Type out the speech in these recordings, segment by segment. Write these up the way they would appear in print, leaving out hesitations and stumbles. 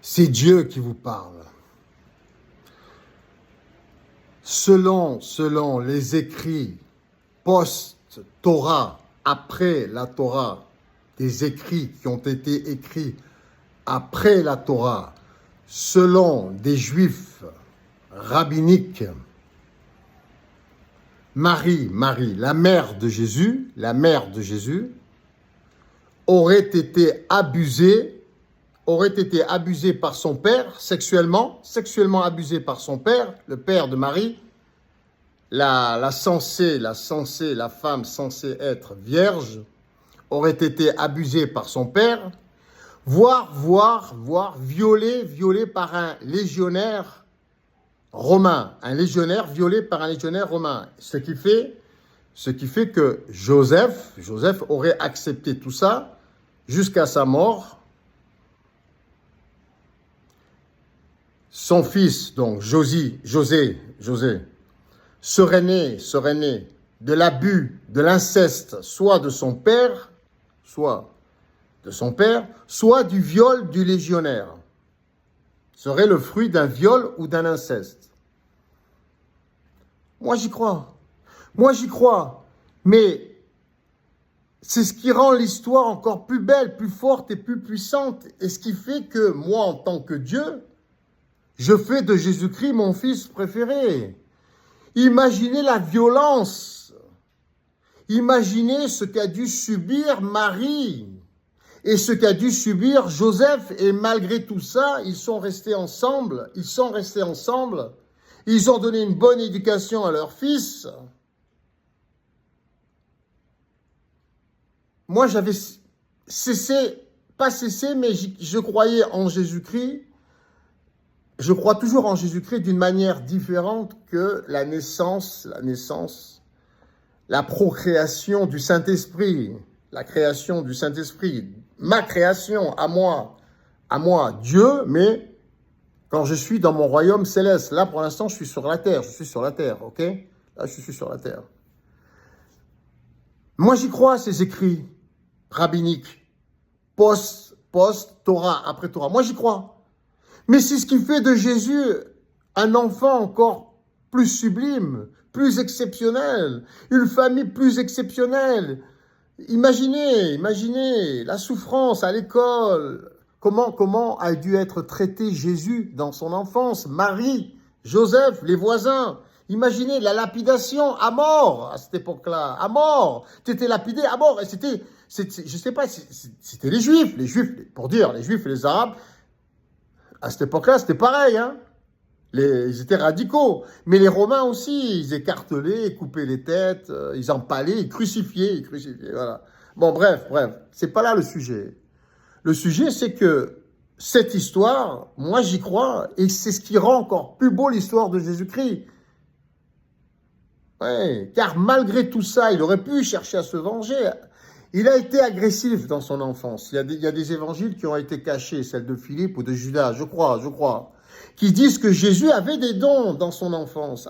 C'est Dieu qui vous parle. Selon les écrits post-Torah, après la Torah, des écrits qui ont été écrits après la Torah, selon des juifs rabbiniques, Marie, la mère de Jésus, aurait été abusée par son père, sexuellement abusée par son père, le père de Marie, la femme censée être vierge, aurait été abusée par son père, voire violée par un légionnaire romain, violé par un légionnaire romain, ce qui fait que Joseph aurait accepté tout ça jusqu'à sa mort. Son fils, donc José, serait né de l'abus, de l'inceste, soit de son père, soit du viol du légionnaire. Serait le fruit d'un viol ou d'un inceste. Moi, j'y crois. Mais c'est ce qui rend l'histoire encore plus belle, plus forte et plus puissante. Et ce qui fait que moi, en tant que Dieu, je fais de Jésus-Christ mon fils préféré. Imaginez la violence. Imaginez ce qu'a dû subir Marie et ce qu'a dû subir Joseph. Et malgré tout ça, ils sont restés ensemble. Ils ont donné une bonne éducation à leur fils. Moi, j'avais mais je croyais en Jésus-Christ. Je crois toujours en Jésus-Christ d'une manière différente que la naissance, la procréation du Saint-Esprit, la création du Saint-Esprit, ma création à moi, Dieu, mais quand je suis dans mon royaume céleste, là pour l'instant je suis sur la terre, ok? Là je suis sur la terre. Moi j'y crois à ces écrits rabbiniques, post-Torah, après Torah, moi j'y crois. Mais c'est ce qui fait de Jésus un enfant encore plus sublime, plus exceptionnel, une famille plus exceptionnelle. Imaginez la souffrance à l'école, comment a dû être traité Jésus dans son enfance, Marie, Joseph, les voisins. Imaginez la lapidation à mort à cette époque-là, à mort. Tu étais lapidé à mort et c'était les Juifs, pour dire, les Juifs et les Arabes. À cette époque-là, c'était pareil, hein. Ils étaient radicaux. Mais les Romains aussi, ils écartelaient, ils coupaient les têtes, ils empalaient, ils crucifiaient, voilà. Bon, bref, c'est pas là le sujet. Le sujet, c'est que cette histoire, moi j'y crois, et c'est ce qui rend encore plus beau l'histoire de Jésus-Christ. Ouais, car malgré tout ça, il aurait pu chercher à se venger. Il a été agressif dans son enfance. Il y a des évangiles qui ont été cachés, celle de Philippe ou de Judas, je crois, qui disent que Jésus avait des dons dans son enfance,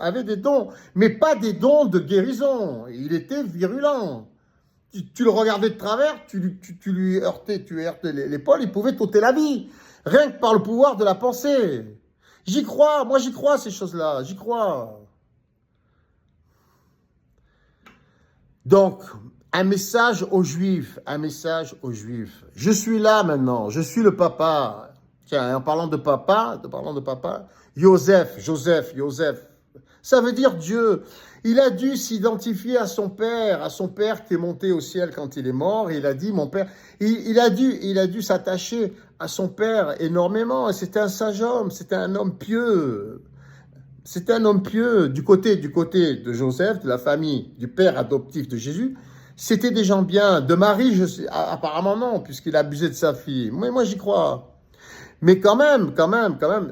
mais pas des dons de guérison. Il était virulent. Tu le regardais de travers, tu lui heurtais l'épaule, il pouvait t'ôter la vie, rien que par le pouvoir de la pensée. J'y crois, moi j'y crois à ces choses-là, j'y crois. Donc, un message aux Juifs. Je suis là maintenant, je suis le papa. Tiens, en parlant de papa, Joseph. Ça veut dire Dieu. Il a dû s'identifier à son père qui est monté au ciel quand il est mort. Et il a dit, mon père, il a dû s'attacher à son père énormément. Et c'était un sage homme, c'était un homme pieux. Du côté de Joseph, de la famille du père adoptif de Jésus. C'était des gens bien. De Marie, apparemment non, puisqu'il abusait de sa fille. Moi, j'y crois. Mais quand même,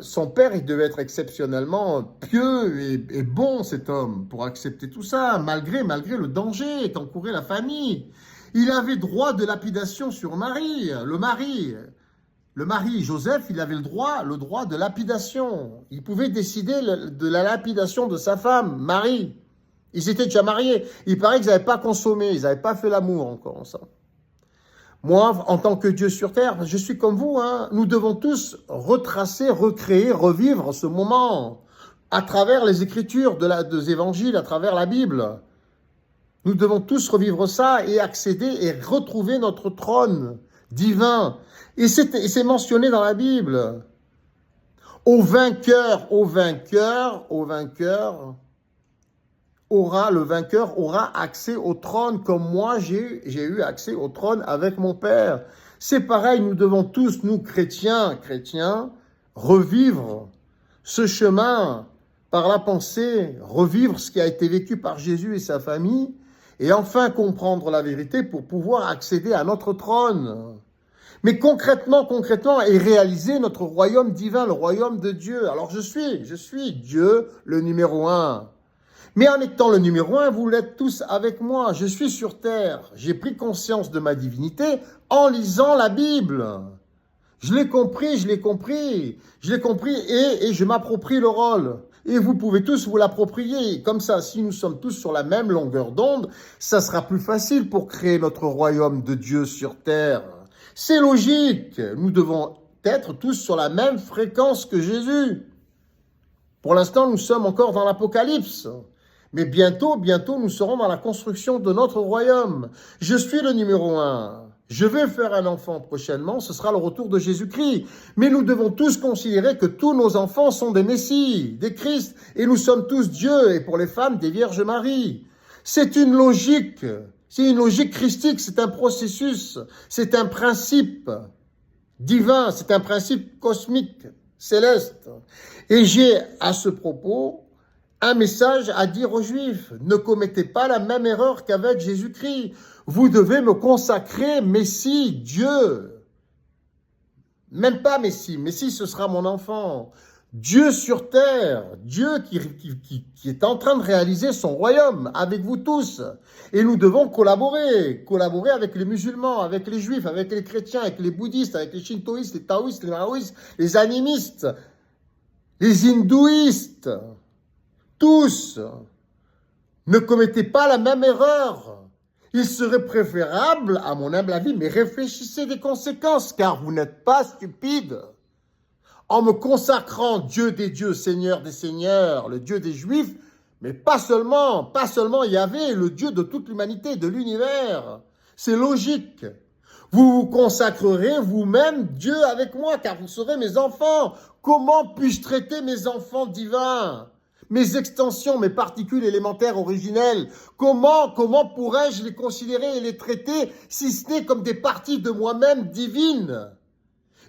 son père, il devait être exceptionnellement pieux et bon, cet homme, pour accepter tout ça, malgré le danger qu'encourait la famille. Il avait droit de lapidation sur Marie. Le mari, Joseph, il avait le droit de lapidation. Il pouvait décider de la lapidation de sa femme, Marie. Ils étaient déjà mariés. Il paraît qu'ils n'avaient pas consommé, ils n'avaient pas fait l'amour encore ensemble. Moi, en tant que Dieu sur terre, je suis comme vous, hein. Nous devons tous retracer, recréer, revivre ce moment à travers les Écritures des Évangiles, à travers la Bible. Nous devons tous revivre ça et accéder et retrouver notre trône divin. Et c'est mentionné dans la Bible. Le vainqueur aura accès au trône comme moi j'ai eu accès au trône avec mon Père. C'est pareil, nous devons tous, nous chrétiens, revivre ce chemin par la pensée, revivre ce qui a été vécu par Jésus et sa famille, et enfin comprendre la vérité pour pouvoir accéder à notre trône. Mais concrètement, et réaliser notre royaume divin, le royaume de Dieu. Alors je suis Dieu, le numéro 1. Mais en étant le numéro 1, vous l'êtes tous avec moi. Je suis sur terre. J'ai pris conscience de ma divinité en lisant la Bible. Je l'ai compris et je m'approprie le rôle. Et vous pouvez tous vous l'approprier. Comme ça, si nous sommes tous sur la même longueur d'onde, ça sera plus facile pour créer notre royaume de Dieu sur terre. C'est logique. Nous devons être tous sur la même fréquence que Jésus. Pour l'instant, nous sommes encore dans l'Apocalypse. Mais bientôt, nous serons dans la construction de notre royaume. Je suis le numéro 1. Je vais faire un enfant prochainement, ce sera le retour de Jésus-Christ. Mais nous devons tous considérer que tous nos enfants sont des Messies, des Christ, et nous sommes tous Dieu, et pour les femmes, des Vierges Marie. C'est une logique christique, c'est un processus, c'est un principe divin, c'est un principe cosmique, céleste. Et j'ai, à ce propos, un message à dire aux Juifs. Ne commettez pas la même erreur qu'avec Jésus-Christ. Vous devez me consacrer Messie, Dieu. Même pas Messie. Messie, ce sera mon enfant. Dieu sur terre. Dieu qui est en train de réaliser son royaume avec vous tous. Et nous devons collaborer. Collaborer avec les musulmans, avec les juifs, avec les chrétiens, avec les bouddhistes, avec les shintoïstes, les taoïstes, les maoïstes, les animistes, les hindouistes. Tous, ne commettez pas la même erreur. Il serait préférable, à mon humble avis, mais réfléchissez des conséquences, car vous n'êtes pas stupide. En me consacrant Dieu des dieux, Seigneur des seigneurs, le Dieu des Juifs, mais pas seulement Yahvé, le Dieu de toute l'humanité, de l'univers. C'est logique. Vous vous consacrerez vous-même Dieu avec moi, car vous serez mes enfants. Comment puis-je traiter mes enfants divins ? Mes extensions, mes particules élémentaires originelles, comment pourrais-je les considérer et les traiter si ce n'est comme des parties de moi-même divines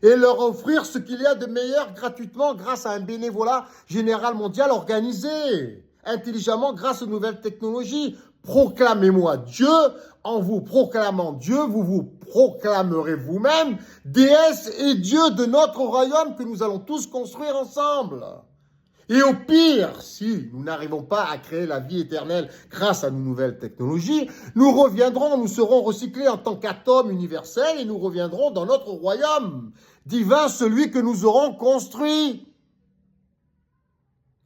et leur offrir ce qu'il y a de meilleur gratuitement grâce à un bénévolat général mondial organisé intelligemment grâce aux nouvelles technologies. Proclamez-moi Dieu, en vous proclamant Dieu, vous vous proclamerez vous-même déesse et Dieu de notre royaume que nous allons tous construire ensemble. Et au pire, si nous n'arrivons pas à créer la vie éternelle grâce à nos nouvelles technologies, nous serons recyclés en tant qu'atomes universels et nous reviendrons dans notre royaume divin, celui que nous aurons construit.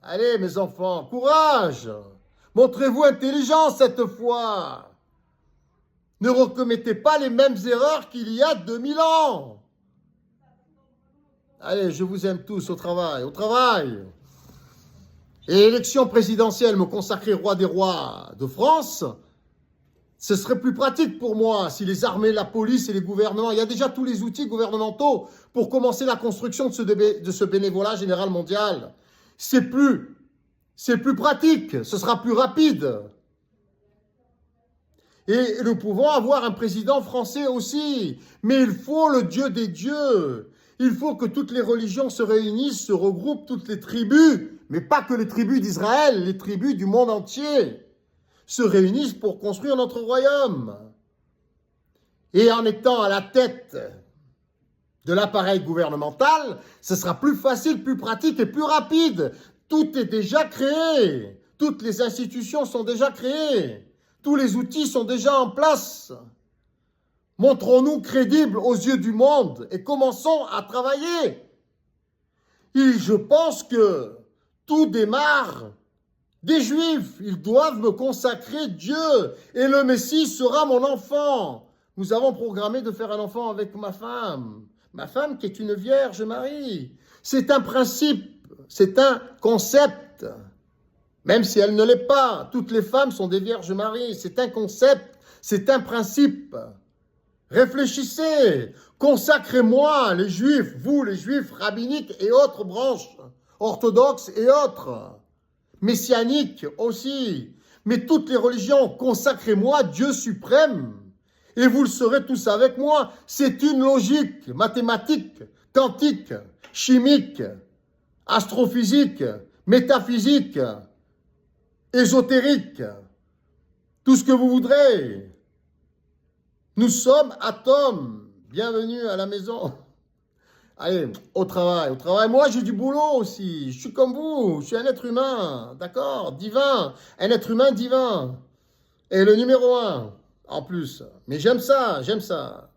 Allez, mes enfants, courage! Montrez-vous intelligents cette fois. Ne recommettez pas les mêmes erreurs qu'il y a 2000 ans. Allez, je vous aime tous, au travail, au travail. Et élection présidentielle, me consacrer roi des rois de France, ce serait plus pratique pour moi si les armées, la police et les gouvernements, il y a déjà tous les outils gouvernementaux pour commencer la construction de ce bénévolat général mondial. C'est plus pratique, ce sera plus rapide. Et nous pouvons avoir un président français aussi, mais il faut le Dieu des dieux. Il faut que toutes les religions se réunissent, se regroupent, toutes les tribus, mais pas que les tribus d'Israël, les tribus du monde entier, se réunissent pour construire notre royaume. Et en étant à la tête de l'appareil gouvernemental, ce sera plus facile, plus pratique et plus rapide. Tout est déjà créé. Toutes les institutions sont déjà créées. Tous les outils sont déjà en place. Montrons-nous crédibles aux yeux du monde et commençons à travailler. Et je pense que tout démarre des Juifs. Ils doivent me consacrer Dieu et le Messie sera mon enfant. Nous avons programmé de faire un enfant avec ma femme. Ma femme qui est une Vierge Marie. C'est un principe, c'est un concept. Même si elle ne l'est pas, toutes les femmes sont des Vierges Marie. C'est un concept, c'est un principe. Réfléchissez, consacrez-moi, les Juifs, vous les Juifs rabbiniques et autres branches, orthodoxes et autres, messianiques aussi, mais toutes les religions, consacrez-moi Dieu suprême, et vous le serez tous avec moi. C'est une logique mathématique, quantique, chimique, astrophysique, métaphysique, ésotérique, tout ce que vous voudrez. Nous sommes atomes. Bienvenue à la maison. Allez, au travail, au travail. Moi, j'ai du boulot aussi. Je suis comme vous. Je suis un être humain. D'accord? Divin. Un être humain divin. Et le numéro 1, en plus. Mais j'aime ça, j'aime ça.